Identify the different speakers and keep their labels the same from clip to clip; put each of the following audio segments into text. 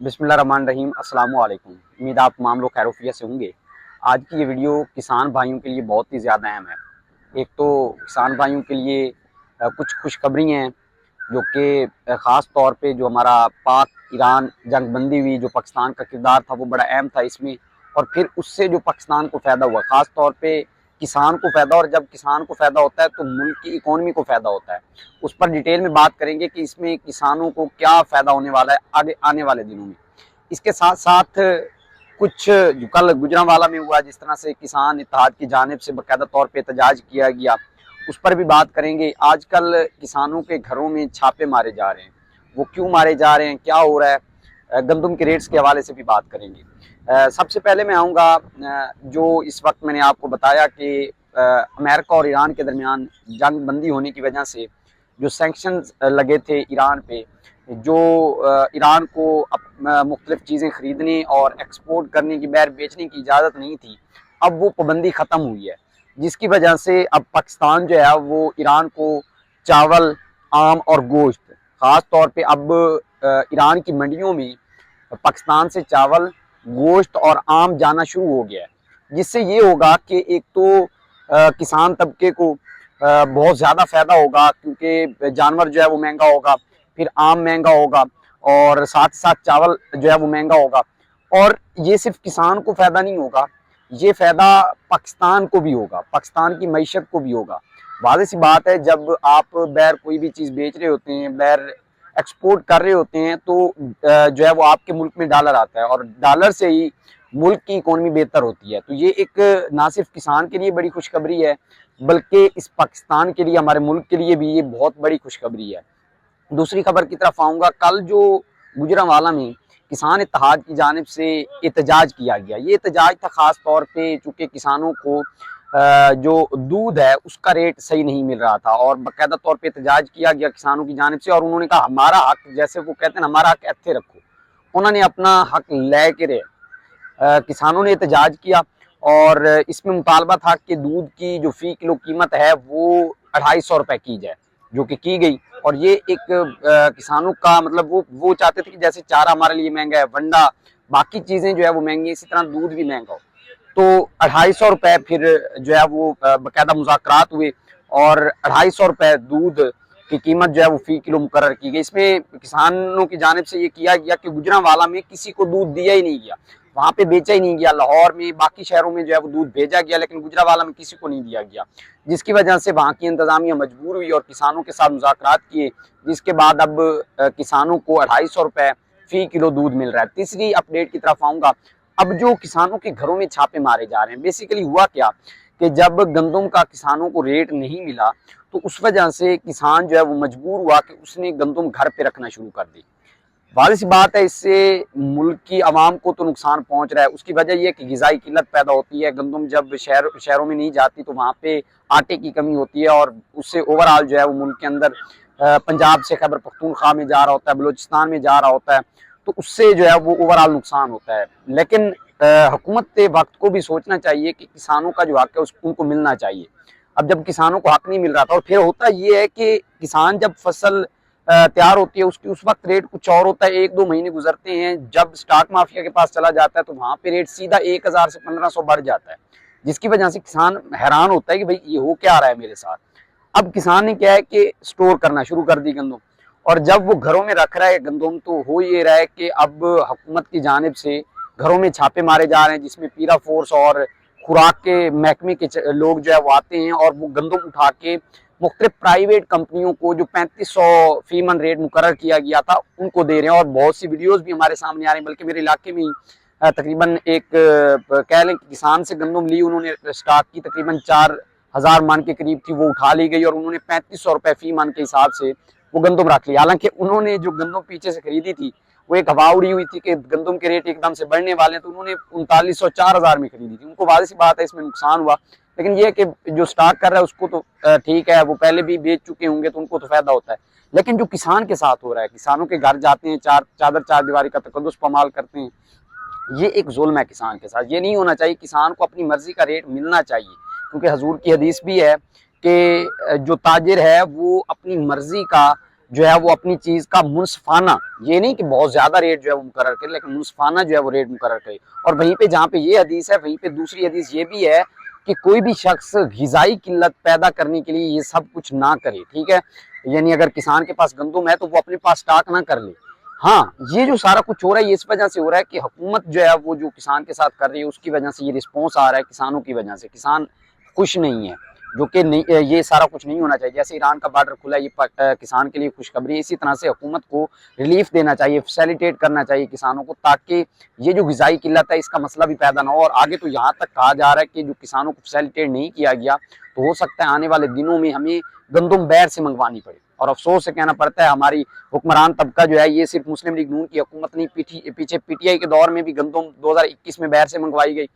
Speaker 1: बिस्मिल्लाहिर्रहमानिर्रहीम। अस्सलाम वालेकुम। उम्मीद आप तमाम लोग खैर से होंगे। आज की ये वीडियो किसान भाइयों के लिए बहुत ही ज़्यादा अहम है। एक तो किसान भाइयों के लिए कुछ खुशखबरी हैं जो कि ख़ास तौर पे जो हमारा पाक ईरान जंग बंदी हुई, जो पाकिस्तान का किरदार था वो बड़ा अहम था इसमें, और फिर उससे जो पाकिस्तान को फ़ायदा हुआ, ख़ास तौर पे किसान को फ़ायदा। और जब किसान को फ़ायदा होता है तो मुल्क की इकोनॉमी को फ़ायदा होता है। उस पर डिटेल में बात करेंगे कि इसमें किसानों को क्या फ़ायदा होने वाला है आगे आने वाले दिनों में। इसके साथ साथ कुछ जो कल गुजरांवाला में हुआ, जिस तरह से किसान इत्तेहाद की जानिब से बाकायदा तौर पे एहतजाज किया गया, उस पर भी बात करेंगे। आजकल किसानों के घरों में छापे मारे जा रहे हैं, वो क्यों मारे जा रहे हैं, क्या हो रहा है, गंदम के रेट्स के हवाले से भी बात करेंगे। सबसे पहले मैं आऊँगा, जो इस वक्त मैंने आपको बताया कि अमेरिका और ईरान के दरमियान जंग बंदी होने की वजह से जो सैंक्शन लगे थे ईरान पे, जो ईरान को मुख्तलिफ चीज़ें ख़रीदने और एक्सपोर्ट करने की बगैर बेचने की इजाज़त नहीं थी, अब वो पाबंदी ख़त्म हुई है, जिसकी वजह से अब पाकिस्तान जो है वो ईरान को चावल, आम और गोश्त, ख़ास तौर पे अब ईरान की मंडियों में पाकिस्तान से चावल, गोश्त और आम जाना शुरू हो गया है। जिससे ये होगा कि एक तो किसान तबके को बहुत ज़्यादा फ़ायदा होगा, क्योंकि जानवर जो है वो महंगा होगा, फिर आम महंगा होगा, और साथ ही साथ चावल जो है वो महंगा होगा। और ये सिर्फ किसान को फ़ायदा नहीं होगा, ये फ़ायदा पाकिस्तान को भी होगा, पाकिस्तान की मईशत को भी होगा। वाज़ेह सी बात है, जब आप बैर कोई भी चीज़ बेच रहे होते हैं, बैर एक्सपोर्ट कर रहे होते हैं, तो जो है वो आपके मुल्क में डॉलर आता है, और डॉलर से ही मुल्क की इकोनॉमी बेहतर होती है। तो ये एक ना सिर्फ किसान के लिए बड़ी खुशखबरी है, बल्कि इस पाकिस्तान के लिए, हमारे मुल्क के लिए भी ये बहुत बड़ी खुशखबरी है। दूसरी खबर की तरफ आऊँगा। कल जो गुजरांवाला में किसान इत्तेहाद की जानिब से एहतजाज किया गया, ये एहतजाज था ख़ास तौर पे चूँकि किसानों को जो दूध है उसका रेट सही नहीं मिल रहा था, और बाकायदा तौर पे एहतजाज किया गया किसानों की जानिब से, और उन्होंने कहा हमारा हक, जैसे वो कहते हैं हमारा हक इत्थे रखो, उन्होंने अपना हक ले के रहे। किसानों ने एहतजाज किया, और इसमें मुतालबा था कि दूध की जो फ़ी किलो कीमत है वो 250 रुपये की जाए, जो कि की गई। और ये एक किसानों का मतलब वो चाहते थे कि जैसे चारा हमारे लिए महंगा है, वंडा, बाकी चीज़ें जो है वो महंगी, इसी तरह दूध भी महंगा हो। तो 250 रुपये फिर जो है वो बाकायदा मुज़ाकरात हुए, और 250 रुपये दूध की कीमत जो है वो फ़ी किलो मुकर्रर की गई। इसमें किसानों की जानिब से ये किया गया कि गुजरांवाला में किसी को दूध दिया ही नहीं गया, वहाँ पे बेचा ही नहीं गया। लाहौर में, बाकी शहरों में जो है वो दूध भेजा गया, लेकिन गुजरांवाला में किसी को नहीं दिया गया, जिसकी वजह से वहाँ की इंतज़ामिया मजबूर हुई और किसानों के साथ मुज़ाकरात किए, जिसके बाद अब किसानों को 250 रुपये फ़ी किलो दूध मिल रहा है। तीसरी अपडेट की तरफ आऊँगा। अब जो किसानों के घरों में छापे मारे जा रहे हैं, बेसिकली हुआ क्या कि जब गंदम का किसानों को रेट नहीं मिला, तो उस वजह से किसान जो है वो मजबूर हुआ कि उसने गंदम घर पे रखना शुरू कर दी। वाज़ेह सी बात है, इससे मुल्क की आवाम को तो नुकसान पहुंच रहा है। उसकी वजह यह है कि ग़िज़ाई किल्लत पैदा होती है। गंदम जब शहरों में नहीं जाती तो वहाँ पे आटे की कमी होती है, और उससे ओवरऑल जो है वो मुल्क के अंदर पंजाब से खैबर पख्तूनख्वा में जा रहा होता है, बलूचिस्तान में जा रहा होता है, तो उससे जो है वो ओवरऑल नुकसान होता है। लेकिन हुकूमत वक्त को भी सोचना चाहिए कि किसानों का जो हक है उनको मिलना चाहिए। अब जब किसानों को हक नहीं मिल रहा था, और फिर होता ये है कि किसान जब फसल तैयार होती है उसकी उस वक्त रेट कुछ और होता है, 1-2 महीने गुजरते हैं, जब स्टॉक माफिया के पास चला जाता है तो वहाँ पे रेट सीधा 1000 से 1500 बढ़ जाता है, जिसकी वजह से किसान हैरान होता है कि भाई ये हो क्या रहा है मेरे साथ। अब किसान ने क्या है कि स्टोर करना शुरू कर दी गंदम, और जब वो घरों में रख रहा है गंदम, तो हो ये रहा है कि अब हुकूमत की जानिब से घरों में छापे मारे जा रहे हैं, जिसमें पीरा फोर्स और खुराक के महकमे के लोग जो है वो आते हैं, और वो गंदम उठा के मुख्तलिफ प्राइवेट कंपनियों को जो 3500 फी मन रेट मुकर्रर किया गया था उनको दे रहे हैं। और बहुत सी वीडियोस भी हमारे सामने आ रही हैं, बल्कि मेरे इलाके में तकरीबन एक कह लें कि किसान से गंदम ली उन्होंने, स्टॉक की तकरीबन 4000 मन के करीब थी, वो उठा ली गई, और उन्होंने 3500 रुपये फी मन के हिसाब से वो गंदम रख लिया। हालांकि उन्होंने जो गंदम पीछे से खरीदी थी वो एक हवा उड़ी हुई थी कि गंदम के रेट एकदम से बढ़ने वाले हैं, तो उन्होंने 3900 4000 में खरीदी थी। उनको वाज़ेह सी बात है इसमें नुकसान हुआ, लेकिन ये कि जो स्टॉक कर रहा है उसको तो ठीक है, वो पहले भी बेच चुके होंगे तो उनको तो फायदा होता है। लेकिन जो किसान के साथ हो रहा है, किसानों के घर जाते हैं, चादर चार दीवारी का तकद्दुस पामाल करते हैं, ये एक जुल्म है किसान के साथ। ये नहीं होना चाहिए। किसान को अपनी मर्जी का रेट मिलना चाहिए, क्योंकि हजूर की हदीस भी है कि जो ताजिर है वो अपनी मर्जी का जो है वो अपनी चीज का मुनसफाना, ये नहीं कि बहुत ज्यादा रेट जो है वो मुकर्रर करे, लेकिन मुनसफाना जो है वो रेट मुकर्रर करे। और वहीं पे जहाँ पे ये हदीस है, वहीं पे दूसरी हदीस ये भी है कि कोई भी शख्स ग़िज़ाई किल्लत पैदा करने के लिए ये सब कुछ ना करे, ठीक है। यानी अगर किसान के पास गंदम है तो वो अपने पास स्टॉक ना कर ले। हाँ, ये जो सारा कुछ हो रहा है ये इस वजह से हो रहा है कि हुकूमत जो है वो जो किसान के साथ कर रही है उसकी वजह से ये रिस्पॉन्स आ रहा है, किसानों की वजह से। किसान खुश नहीं है, जो कि नहीं, ये सारा कुछ नहीं होना चाहिए। जैसे ईरान का बॉर्डर खुला, ये किसान के लिए खुशखबरी है। इसी तरह से हुकूमत को रिलीफ देना चाहिए, फैसिलिटेट करना चाहिए किसानों को, ताकि ये जो ग़िज़ाई किल्लत है इसका मसला भी पैदा ना हो। और आगे तो यहाँ तक कहा जा रहा है कि जो किसानों को फैसिलिटेट नहीं किया गया तो हो सकता है आने वाले दिनों में हमें गंदम बैर से मंगवानी पड़े। और अफसोस से कहना पड़ता है हमारी हुक्मरान तबका जो है, ये सिर्फ मुस्लिम लीग नून की हुकूमत नहीं, पीछे पीटीआई के दौर में भी गंदम 2021 में बैर से मंगवाई गई।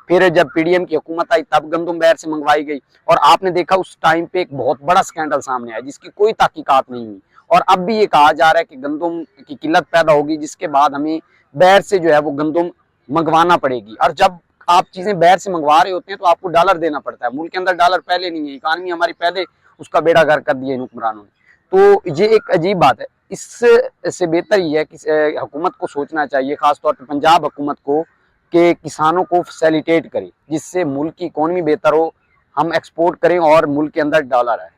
Speaker 1: फिर जब पीडीएम की हुकूमत आई तब गंदम बैर से मंगवाई गई। और आपने देखा उस टाइम पे एक बहुत बड़ा स्कैंडल सामने आया जिसकी कोई तहकीकात नहीं हुई। और अब भी ये कहा जा रहा है कि गंदम की किल्लत पैदा होगी, जिसके बाद हमें बैर से जो है वो गंदम मंगवाना पड़ेगी। और जब आप चीजें बैर से मंगवा रहे होते हैं तो आपको डॉलर देना पड़ता है। मुल्क के अंदर डॉलर पहले नहीं है, इकानमी हमारी पहले उसका बेड़ा गर्क कर दिया इन हुक्मरानों ने। तो ये एक अजीब बात है। इससे बेहतर ये है कि हुकूमत को सोचना चाहिए, खासतौर पर पंजाब हुकूमत को, कि किसानों को फैसिलिटेट करें जिससे मुल्क की इकोनॉमी बेहतर हो, हम एक्सपोर्ट करें और मुल्क के अंदर डॉलर आए।